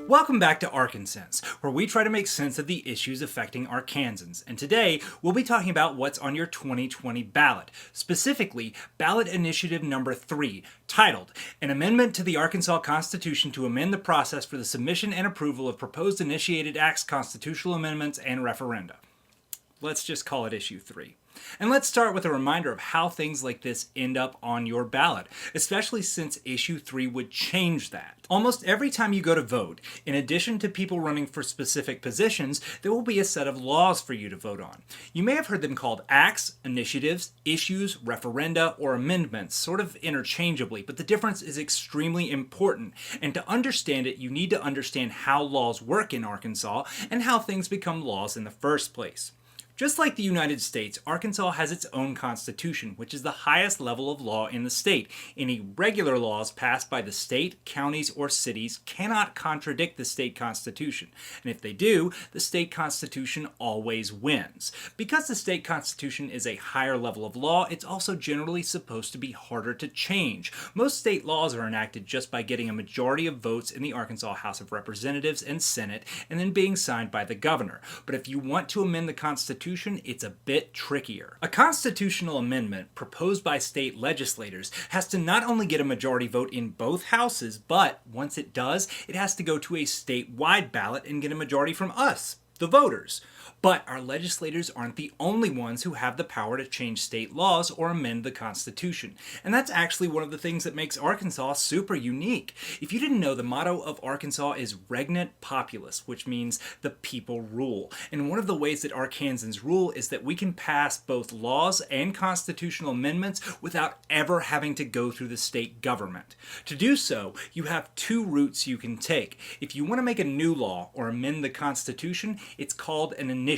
Welcome back to ArkanSense, where we try to make sense of the issues affecting Arkansans. And today, we'll be talking about what's on your 2020 ballot, specifically ballot initiative number 3, titled, An Amendment to the Arkansas Constitution to amend the process for the submission and approval of proposed initiated acts, constitutional amendments, and referenda. Let's just call it issue 3. And let's start with a reminder of how things like this end up on your ballot, especially since issue 3 would change that. Almost every time you go to vote, in addition to people running for specific positions, there will be a set of laws for you to vote on. You may have heard them called acts, initiatives, issues, referenda, or amendments, sort of interchangeably, but the difference is extremely important. And to understand it, you need to understand how laws work in Arkansas and how things become laws in the first place. Just like the United States, Arkansas has its own constitution, which is the highest level of law in the state. Any regular laws passed by the state, counties, or cities cannot contradict the state constitution. And if they do, the state constitution always wins. Because the state constitution is a higher level of law, it's also generally supposed to be harder to change. Most state laws are enacted just by getting a majority of votes in the Arkansas House of Representatives and Senate, and then being signed by the governor. But if you want to amend the constitution, it's a bit trickier. A constitutional amendment proposed by state legislators has to not only get a majority vote in both houses, but once it does, it has to go to a statewide ballot and get a majority from us, the voters. But our legislators aren't the only ones who have the power to change state laws or amend the Constitution. And that's actually one of the things that makes Arkansas super unique. If you didn't know, the motto of Arkansas is Regnant Populus, which means the people rule. And one of the ways that Arkansans rule is that we can pass both laws and constitutional amendments without ever having to go through the state government. To do so, you have two routes you can take. If you want to make a new law or amend the Constitution, it's called an initiative.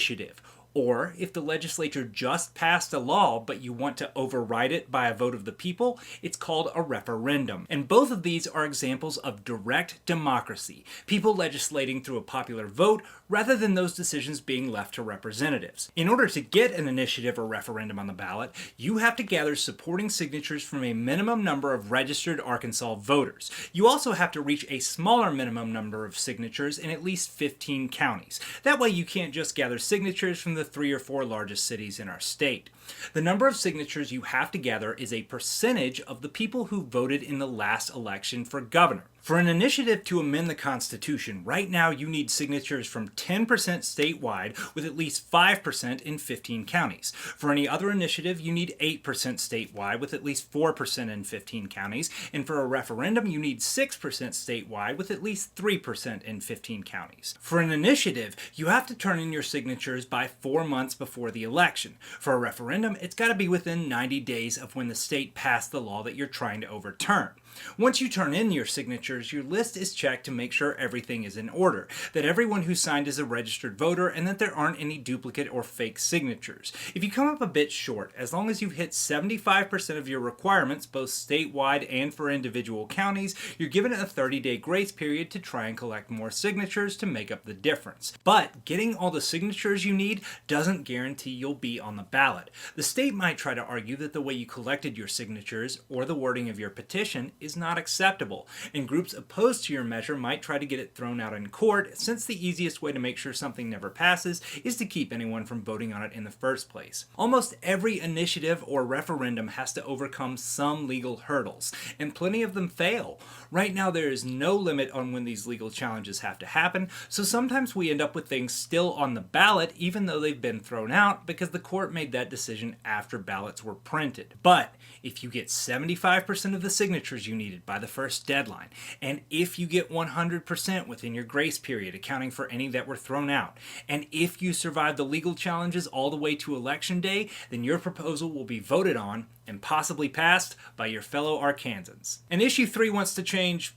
Or, if the legislature just passed a law but you want to override it by a vote of the people, it's called a referendum. And both of these are examples of direct democracy, people legislating through a popular vote rather than those decisions being left to representatives. In order to get an initiative or referendum on the ballot, you have to gather supporting signatures from a minimum number of registered Arkansas voters. You also have to reach a smaller minimum number of signatures in at least 15 counties. That way you can't just gather signatures from the 3 or 4 largest cities in our state. The number of signatures you have to gather is a percentage of the people who voted in the last election for governor. For an initiative to amend the Constitution, right now you need signatures from 10% statewide with at least 5% in 15 counties. For any other initiative, you need 8% statewide with at least 4% in 15 counties. And for a referendum, you need 6% statewide with at least 3% in 15 counties. For an initiative, you have to turn in your signatures by 4 months before the election. For a referendum, it's got to be within 90 days of when the state passed the law that you're trying to overturn. Once you turn in your signatures, your list is checked to make sure everything is in order, that everyone who signed is a registered voter, and that there aren't any duplicate or fake signatures. If you come up a bit short, as long as you've hit 75% of your requirements, both statewide and for individual counties, you're given a 30-day grace period to try and collect more signatures to make up the difference. But getting all the signatures you need doesn't guarantee you'll be on the ballot. The state might try to argue that the way you collected your signatures or the wording of your petition is not acceptable, and groups opposed to your measure might try to get it thrown out in court, since the easiest way to make sure something never passes is to keep anyone from voting on it in the first place. Almost every initiative or referendum has to overcome some legal hurdles, and plenty of them fail. Right now there is no limit on when these legal challenges have to happen, so sometimes we end up with things still on the ballot even though they've been thrown out because the court made that decision after ballots were printed. But if you get 75% of the signatures you needed by the first deadline, and if you get 100% within your grace period, accounting for any that were thrown out, and if you survive the legal challenges all the way to election day, then your proposal will be voted on and possibly passed by your fellow Arkansans. And issue 3 wants to change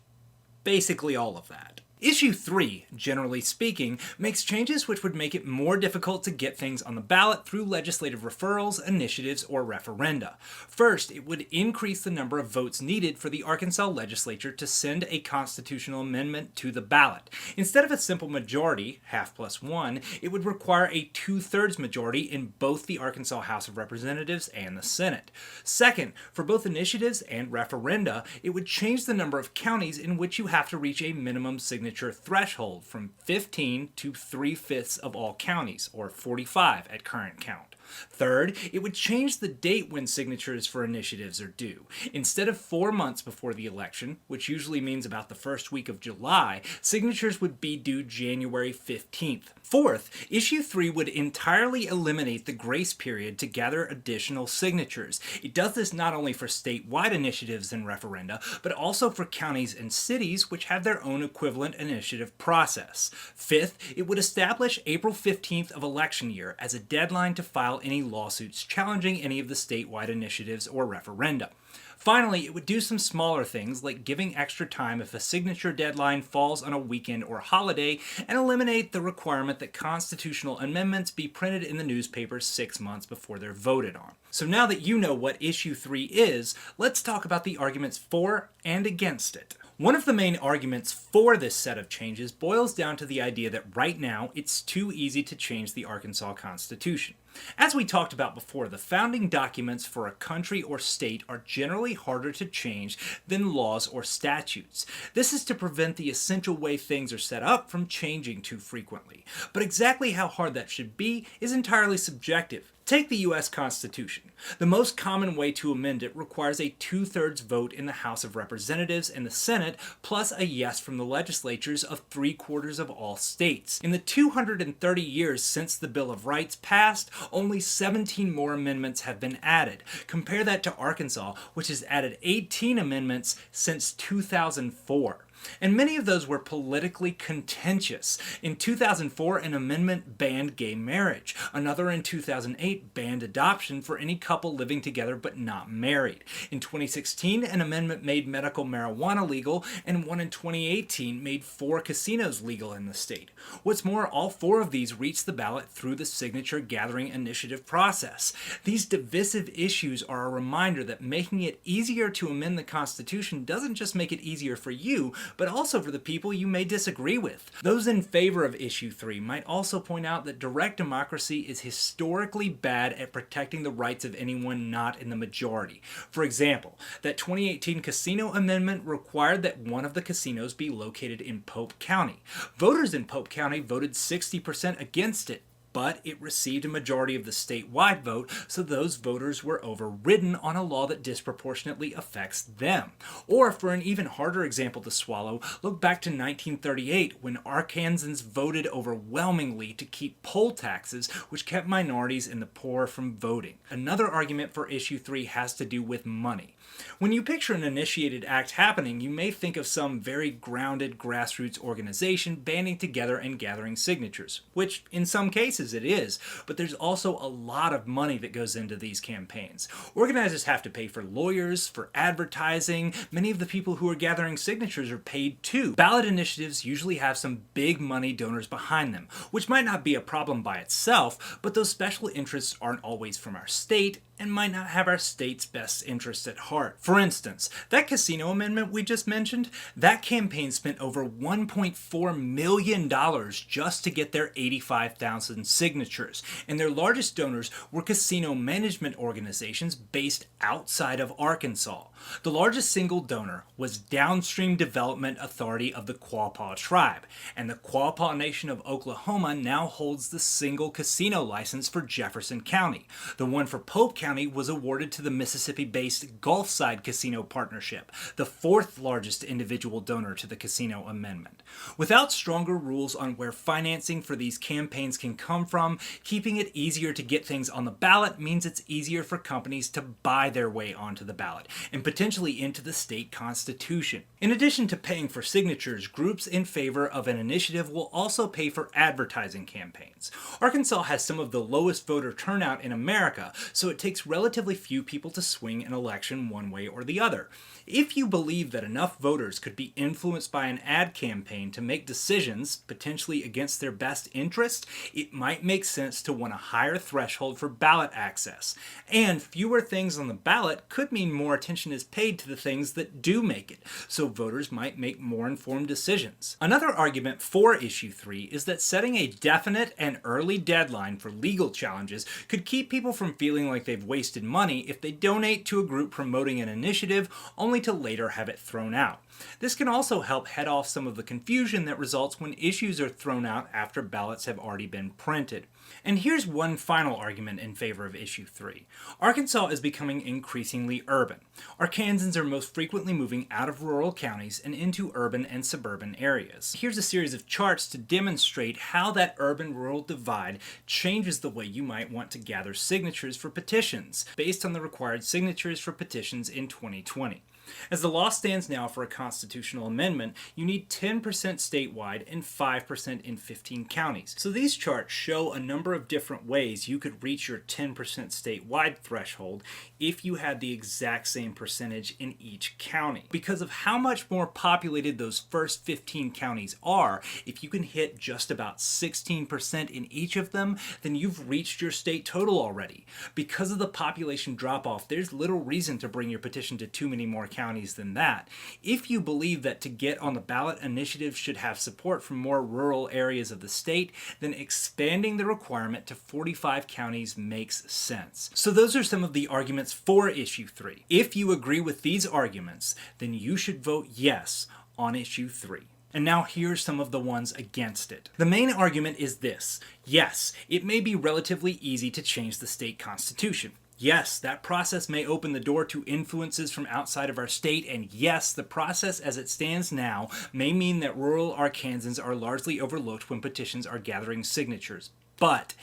basically all of that. Issue 3, generally speaking, makes changes which would make it more difficult to get things on the ballot through legislative referrals, initiatives, or referenda. First, it would increase the number of votes needed for the Arkansas legislature to send a constitutional amendment to the ballot. Instead of a simple majority, half plus 1, it would require a 2/3 majority in both the Arkansas House of Representatives and the Senate. Second, for both initiatives and referenda, it would change the number of counties in which you have to reach a minimum signature signature threshold from 15 to 3/5 of all counties, or 45 at current count. Third, it would change the date when signatures for initiatives are due. Instead of 4 months before the election, which usually means about the first week of July, signatures would be due January 15th. Fourth, Issue 3 would entirely eliminate the grace period to gather additional signatures. It does this not only for statewide initiatives and referenda, but also for counties and cities which have their own equivalent initiative process. Fifth, it would establish April 15th of election year as a deadline to file any lawsuits challenging any of the statewide initiatives or referenda. Finally, it would do some smaller things like giving extra time if a signature deadline falls on a weekend or holiday, and eliminate the requirement that constitutional amendments be printed in the newspapers 6 months before they're voted on. So now that you know what Issue 3 is, let's talk about the arguments for and against it. One of the main arguments for this set of changes boils down to the idea that right now it's too easy to change the Arkansas Constitution. As we talked about before, the founding documents for a country or state are generally harder to change than laws or statutes. This is to prevent the essential way things are set up from changing too frequently. But exactly how hard that should be is entirely subjective. Take the U.S. Constitution. The most common way to amend it requires a 2/3 vote in the House of Representatives and the Senate, plus a yes from the legislatures of 3/4 of all states. In the 230 years since the Bill of Rights passed, only 17 more amendments have been added. Compare that to Arkansas, which has added 18 amendments since 2004. And many of those were politically contentious. In 2004, an amendment banned gay marriage. Another in 2008 banned adoption for any couple living together but not married. In 2016, an amendment made medical marijuana legal, and one in 2018 made 4 casinos legal in the state. What's more, all 4 of these reached the ballot through the signature gathering initiative process. These divisive issues are a reminder that making it easier to amend the Constitution doesn't just make it easier for you, but also for the people you may disagree with. Those in favor of Issue 3 might also point out that direct democracy is historically bad at protecting the rights of anyone not in the majority. For example, that 2018 casino amendment required that one of the casinos be located in Pope County. Voters in Pope County voted 60% against it, but it received a majority of the statewide vote, so those voters were overridden on a law that disproportionately affects them. Or, for an even harder example to swallow, look back to 1938 when Arkansans voted overwhelmingly to keep poll taxes, which kept minorities and the poor from voting. Another argument for Issue 3 has to do with money. When you picture an initiated act happening, you may think of some very grounded grassroots organization banding together and gathering signatures, which in some cases it is, but there's also a lot of money that goes into these campaigns. Organizers have to pay for lawyers, for advertising. Many of the people who are gathering signatures are paid too. Ballot initiatives usually have some big money donors behind them, which might not be a problem by itself, but those special interests aren't always from our state and might not have our state's best interests at heart. For instance, that casino amendment we just mentioned, that campaign spent over $1.4 million just to get their 85,000 signatures, and their largest donors were casino management organizations based outside of Arkansas. The largest single donor was Downstream Development Authority of the Quapaw Tribe, and the Quapaw Nation of Oklahoma now holds the single casino license for Jefferson County. The one for Pope County was awarded to the Mississippi-based Gulfside Casino Partnership, the 4th largest individual donor to the casino amendment. Without stronger rules on where financing for these campaigns can come from, keeping it easier to get things on the ballot means it's easier for companies to buy their way onto the ballot, and potentially into the state constitution. In addition to paying for signatures, groups in favor of an initiative will also pay for advertising campaigns. Arkansas has some of the lowest voter turnout in America, so it takes relatively few people to swing an election one way or the other. If you believe that enough voters could be influenced by an ad campaign to make decisions, potentially against their best interest, it might make sense to want a higher threshold for ballot access. And fewer things on the ballot could mean more attention is paid to the things that do make it, so voters might make more informed decisions. Another argument for Issue 3 is that setting a definite and early deadline for legal challenges could keep people from feeling like they've wasted money if they donate to a group promoting an initiative only to later have it thrown out. This can also help head off some of the confusion that results when issues are thrown out after ballots have already been printed. And here's one final argument in favor of issue 3. Arkansas is becoming increasingly urban. Arkansans are most frequently moving out of rural counties and into urban and suburban areas. Here's a series of charts to demonstrate how that urban-rural divide changes the way you might want to gather signatures for petitions, based on the required signatures for petitions in 2020. As the law stands now for a constitutional amendment, you need 10% statewide and 5% in 15 counties. So these charts show a number of different ways you could reach your 10% statewide threshold if you had the exact same percentage in each county. Because of how much more populated those first 15 counties are, if you can hit just about 16% in each of them, then you've reached your state total already. Because of the population drop-off, there's little reason to bring your petition to too many more counties than that. If you believe that to get on the ballot, initiatives should have support from more rural areas of the state, then expanding the requirement to 45 counties makes sense. So those are some of the arguments for issue 3. If you agree with these arguments, then you should vote yes on issue 3. And now here's some of the ones against it. The main argument is this: yes, it may be relatively easy to change the state constitution. Yes, that process may open the door to influences from outside of our state, and yes, the process as it stands now may mean that rural Arkansans are largely overlooked when petitions are gathering signatures. But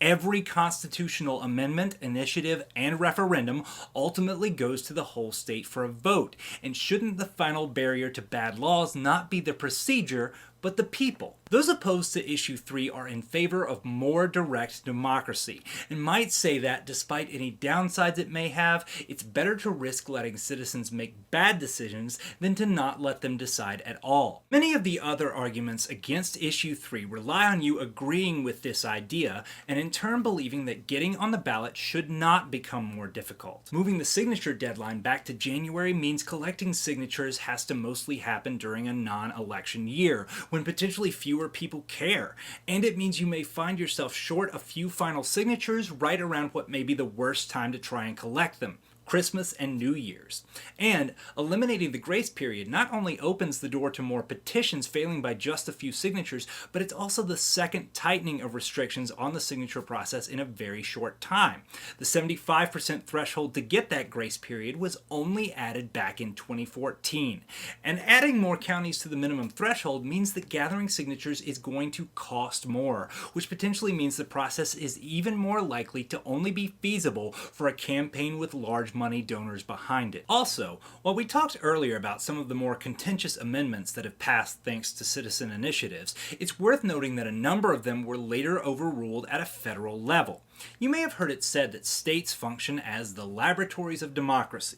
every constitutional amendment, initiative, and referendum ultimately goes to the whole state for a vote. And shouldn't the final barrier to bad laws not be the procedure, but the people? Those opposed to issue 3 are in favor of more direct democracy, and might say that despite any downsides it may have, it's better to risk letting citizens make bad decisions than to not let them decide at all. Many of the other arguments against issue 3 rely on you agreeing with this idea, and in turn believing that getting on the ballot should not become more difficult. Moving the signature deadline back to January means collecting signatures has to mostly happen during a non-election year, when potentially fewer people care, and it means you may find yourself short a few final signatures right around what may be the worst time to try and collect them: Christmas and New Year's. And eliminating the grace period not only opens the door to more petitions failing by just a few signatures, but it's also the second tightening of restrictions on the signature process in a very short time. The 75% threshold to get that grace period was only added back in 2014. And adding more counties to the minimum threshold means that gathering signatures is going to cost more, which potentially means the process is even more likely to only be feasible for a campaign with large money donors behind it. Also, while we talked earlier about some of the more contentious amendments that have passed thanks to citizen initiatives, it's worth noting that a number of them were later overruled at a federal level. You may have heard it said that states function as the laboratories of democracy.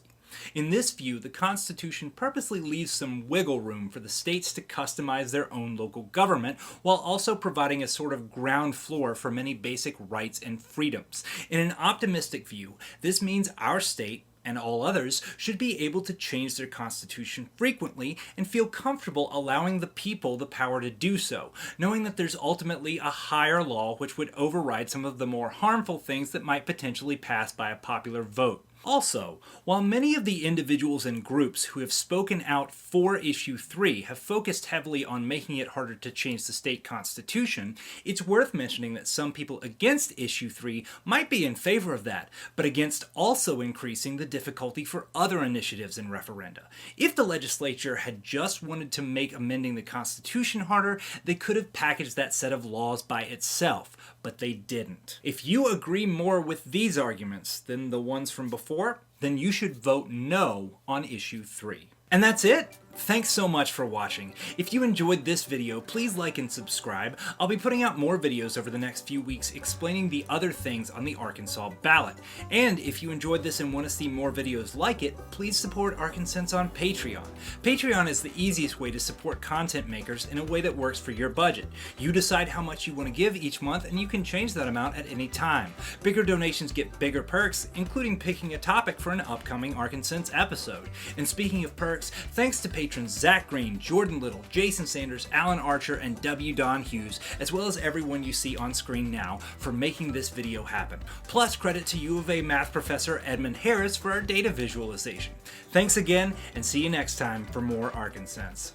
In this view, the Constitution purposely leaves some wiggle room for the states to customize their own local government, while also providing a sort of ground floor for many basic rights and freedoms. In an optimistic view, this means our state, and all others, should be able to change their constitution frequently and feel comfortable allowing the people the power to do so, knowing that there's ultimately a higher law which would override some of the more harmful things that might potentially pass by a popular vote. Also, while many of the individuals and groups who have spoken out for issue 3 have focused heavily on making it harder to change the state constitution, it's worth mentioning that some people against issue 3 might be in favor of that, but against also increasing the difficulty for other initiatives and referenda. If the legislature had just wanted to make amending the Constitution harder, they could have packaged that set of laws by itself, but they didn't. If you agree more with these arguments than the ones from before, then you should vote no on issue 3. And that's it! Thanks so much for watching. If you enjoyed this video, please like and subscribe. I'll be putting out more videos over the next few weeks explaining the other things on the Arkansas ballot. And if you enjoyed this and want to see more videos like it, please support ArkanSense on Patreon. Patreon is the easiest way to support content makers in a way that works for your budget. You decide how much you want to give each month, and you can change that amount at any time. Bigger donations get bigger perks, including picking a topic for an upcoming ArkanSense episode. And speaking of perks, thanks to Patreon patrons Zach Green, Jordan Little, Jason Sanders, Alan Archer, and W. Don Hughes, as well as everyone you see on screen now for making this video happen. Plus credit to U of A math professor Edmund Harris for our data visualization. Thanks again, and see you next time for more ArkanSense.